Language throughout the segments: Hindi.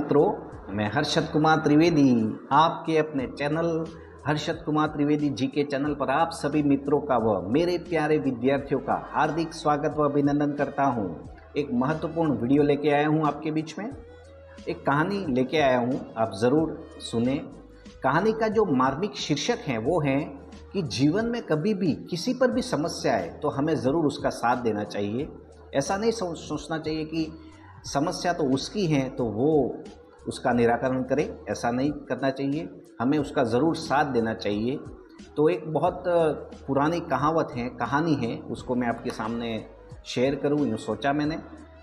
मित्रों, मैं हर्षद कुमार त्रिवेदी आपके अपने चैनल हर्षद कुमार त्रिवेदी जी के चैनल पर आप सभी मित्रों का व मेरे प्यारे विद्यार्थियों का हार्दिक स्वागत व अभिनंदन करता हूं। एक महत्वपूर्ण वीडियो लेके आया हूं आपके बीच में। एक कहानी लेके आया हूं, आप ज़रूर सुने। कहानी का जो मार्मिक शीर्षक है वो है कि जीवन में कभी भी किसी पर भी समस्या आए तो हमें ज़रूर उसका साथ देना चाहिए। ऐसा नहीं सोचना चाहिए कि समस्या तो उसकी है तो वो उसका निराकरण करे, ऐसा नहीं करना चाहिए। हमें उसका ज़रूर साथ देना चाहिए। तो एक बहुत पुरानी कहानी है, उसको मैं आपके सामने शेयर करूं, यूँ सोचा मैंने।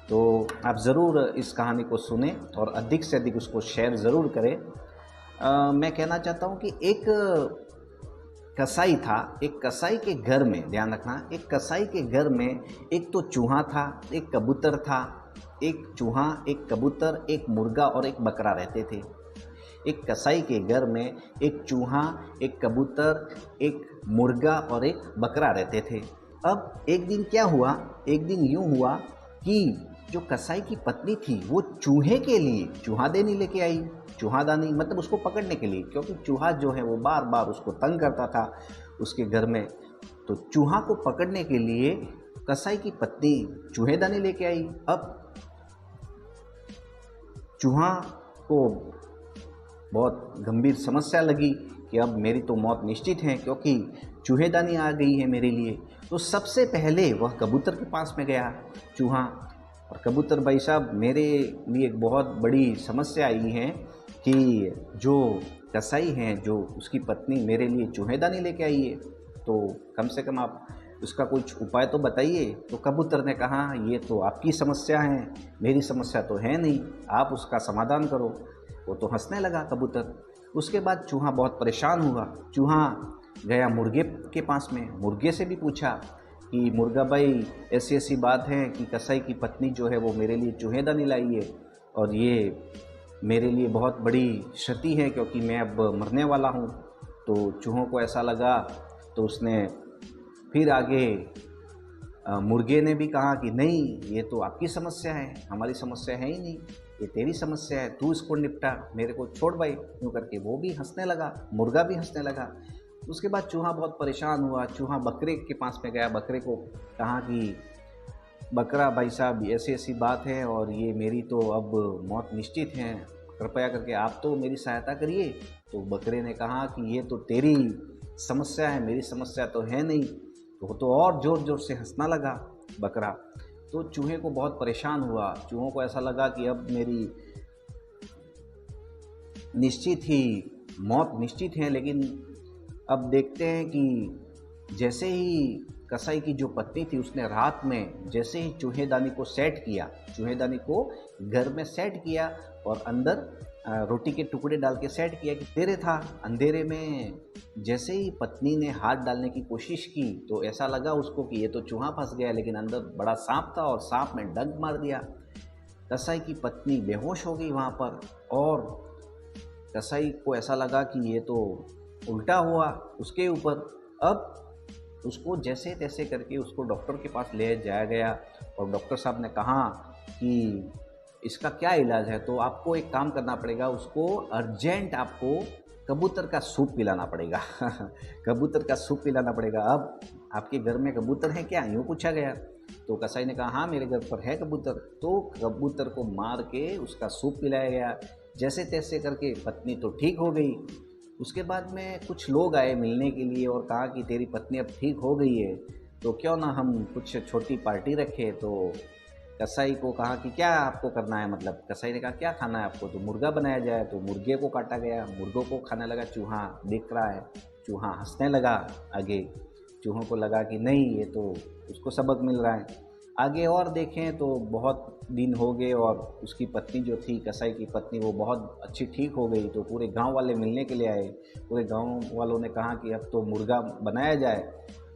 तो आप ज़रूर इस कहानी को सुने और अधिक से अधिक उसको शेयर ज़रूर करें। मैं कहना चाहता हूं कि एक कसाई था। एक कसाई के घर में, ध्यान रखना, एक कसाई के घर में एक तो चूहा था, एक कबूतर था। एक चूहा, एक कबूतर, एक मुर्गा और एक बकरा रहते थे। एक कसाई के घर में एक चूहा, एक कबूतर, एक मुर्गा और एक बकरा रहते थे। अब एक दिन क्या हुआ, एक दिन यूं हुआ कि जो कसाई की पत्नी थी वो चूहे के लिए चूहादानी लेके आई। चूहादानी मतलब उसको पकड़ने के लिए, क्योंकि चूहा जो है वो बार बार उसको तंग करता था उसके घर में। तो चूहा को पकड़ने के लिए कसाई की पत्नी चूहेदानी लेके आई। अब चूहा को बहुत गंभीर समस्या लगी कि अब मेरी तो मौत निश्चित है, क्योंकि चूहेदानी आ गई है मेरे लिए। तो सबसे पहले वह कबूतर के पास में गया चूहा, और कबूतर, भाई साहब मेरे लिए एक बहुत बड़ी समस्या आई है कि जो कसाई हैं, जो उसकी पत्नी मेरे लिए चूहेदानी लेके आई है, तो कम से कम आप उसका कुछ उपाय तो बताइए। तो कबूतर ने कहा, ये तो आपकी समस्या है, मेरी समस्या तो है नहीं, आप उसका समाधान करो। वो तो हंसने लगा कबूतर। उसके बाद चूहा बहुत परेशान हुआ। चूहा गया मुर्गे के पास में, मुर्गे से भी पूछा कि मुर्गा भाई, ऐसी ऐसी बात है कि कसाई की पत्नी जो है वो मेरे लिए चूहेदानी लाई है, और ये मेरे लिए बहुत बड़ी क्षति है, क्योंकि मैं अब मरने वाला हूँ। तो चूहों को ऐसा लगा, तो उसने फिर आगे मुर्गे ने भी कहा कि नहीं, ये तो आपकी समस्या है, हमारी समस्या है ही नहीं, ये तेरी समस्या है, तू इसको निपटा, मेरे को छोड़ भाई, यूँ करके वो भी हंसने लगा, मुर्गा भी हंसने लगा। उसके बाद चूहा बहुत परेशान हुआ। चूहा बकरे के पास में गया, बकरे को कहा कि बकरा भाई साहब, ऐसी ऐसी बात है और ये मेरी तो अब मौत निश्चित है, कृपया करके आप तो मेरी सहायता करिए। तो बकरे ने कहा कि ये तो तेरी समस्या है, मेरी समस्या तो है नहीं। तो और ज़ोर ज़ोर से हंसना लगा बकरा। तो चूहे को बहुत परेशान हुआ। चूहों को ऐसा लगा कि अब मेरी मौत निश्चित है। लेकिन अब देखते हैं कि जैसे ही कसाई की जो पत्नी थी, उसने रात में जैसे ही चूहेदानी को सेट किया, चूहेदानी को घर में सेट किया और अंदर रोटी के टुकड़े डाल के सेट किया कि तेरे था। अंधेरे में जैसे ही पत्नी ने हाथ डालने की कोशिश की तो ऐसा लगा उसको कि ये तो चूहा फंस गया, लेकिन अंदर बड़ा सांप था और सांप ने डंक मार दिया। कसाई की पत्नी बेहोश हो गई वहाँ पर, और कसाई को ऐसा लगा कि ये तो उल्टा हुआ उसके ऊपर। अब उसको जैसे तैसे करके उसको डॉक्टर के पास ले जाया गया, और डॉक्टर साहब ने कहा कि इसका क्या इलाज है। तो आपको एक काम करना पड़ेगा, उसको अर्जेंट आपको कबूतर का सूप पिलाना पड़ेगा। कबूतर का सूप पिलाना पड़ेगा। अब आपके घर में कबूतर है क्या, यूँ पूछा गया। तो कसाई ने कहा, हाँ मेरे घर पर है कबूतर। तो कबूतर को मार के उसका सूप पिलाया गया। जैसे तैसे करके पत्नी तो ठीक हो गई। उसके बाद में कुछ लोग आए मिलने के लिए और कहा कि तेरी पत्नी अब ठीक हो गई है, तो क्यों ना हम कुछ छोटी पार्टी रखें। तो कसाई को कहा कि क्या आपको करना है, मतलब कसाई ने कहा क्या खाना है आपको, तो मुर्गा बनाया जाए। तो मुर्गे को काटा गया, मुर्गों को खाने लगा चूहा, देख रहा है। चूहा हंसने लगा। आगे चूहों को लगा कि नहीं, ये तो उसको सबक मिल रहा है। आगे और देखें तो बहुत दिन हो गए और उसकी पत्नी जो थी, कसाई की पत्नी, वो बहुत अच्छी ठीक हो गई। तो पूरे गांव वाले मिलने के लिए आए। पूरे गांव वालों ने कहा कि अब तो मुर्गा बनाया जाए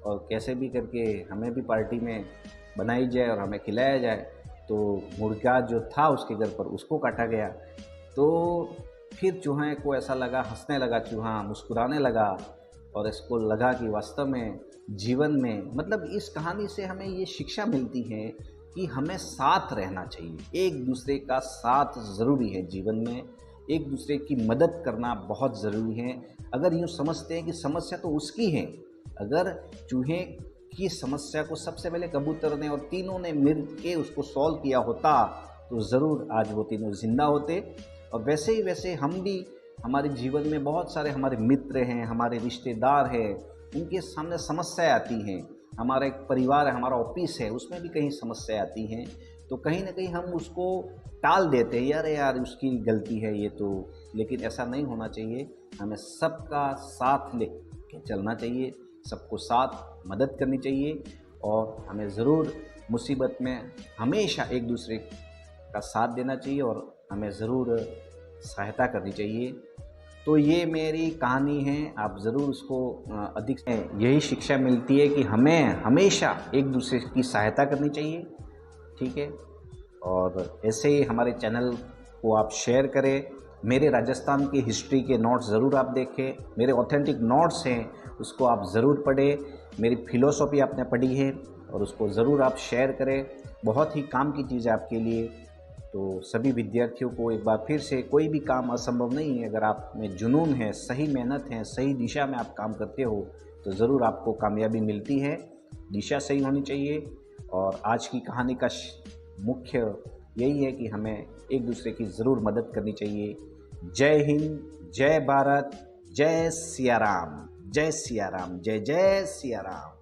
और कैसे भी करके हमें भी पार्टी में बनाई जाए और हमें खिलाया जाए। तो मुर्गा जो था उसके घर पर, उसको काटा गया। तो फिर चूहे को ऐसा लगा, हंसने लगा चूहा, मुस्कुराने लगा, और इसको लगा कि वास्तव में जीवन में, मतलब इस कहानी से हमें ये शिक्षा मिलती है कि हमें साथ रहना चाहिए। एक दूसरे का साथ ज़रूरी है जीवन में, एक दूसरे की मदद करना बहुत ज़रूरी है। अगर यूँ समझते हैं कि समस्या तो उसकी है, अगर चूहे की समस्या को सबसे पहले कबूतर ने और तीनों ने मिल के उसको सॉल्व किया होता तो ज़रूर आज वो तीनों ज़िंदा होते। और वैसे ही वैसे हम भी, हमारे जीवन में बहुत सारे हमारे मित्र हैं, हमारे रिश्तेदार हैं, उनके सामने समस्याएं आती हैं। हमारा एक परिवार है, हमारा ऑफिस है, उसमें भी कहीं समस्याएं आती हैं, तो कहीं ना कहीं हम उसको टाल देते हैं, यार यार उसकी गलती है ये तो। लेकिन ऐसा नहीं होना चाहिए, हमें सबका साथ ले के चलना चाहिए, सबको साथ मदद करनी चाहिए और हमें ज़रूर मुसीबत में हमेशा एक दूसरे का साथ देना चाहिए और हमें ज़रूर सहायता करनी चाहिए। तो ये मेरी कहानी है, आप ज़रूर उसको अधिक यही शिक्षा मिलती है कि हमें हमेशा एक दूसरे की सहायता करनी चाहिए, ठीक है। और ऐसे ही हमारे चैनल को आप शेयर करें, मेरे राजस्थान की हिस्ट्री के नोट्स ज़रूर आप देखें, मेरे ऑथेंटिक नोट्स हैं उसको आप ज़रूर पढ़ें, मेरी फ़िलोसॉफ़ी आपने पढ़ी है और उसको ज़रूर आप शेयर करें, बहुत ही काम की चीज़ है आपके लिए। तो सभी विद्यार्थियों को एक बार फिर से, कोई भी काम असंभव नहीं है, अगर आप में जुनून है, सही मेहनत है, सही दिशा में आप काम करते हो तो ज़रूर आपको कामयाबी मिलती है। दिशा सही होनी चाहिए। और आज की कहानी का मुख्य यही है कि हमें एक दूसरे की ज़रूर मदद करनी चाहिए। जय हिंद, जय भारत, जय सिया राम, जय सिया राम, जय जय सिया राम।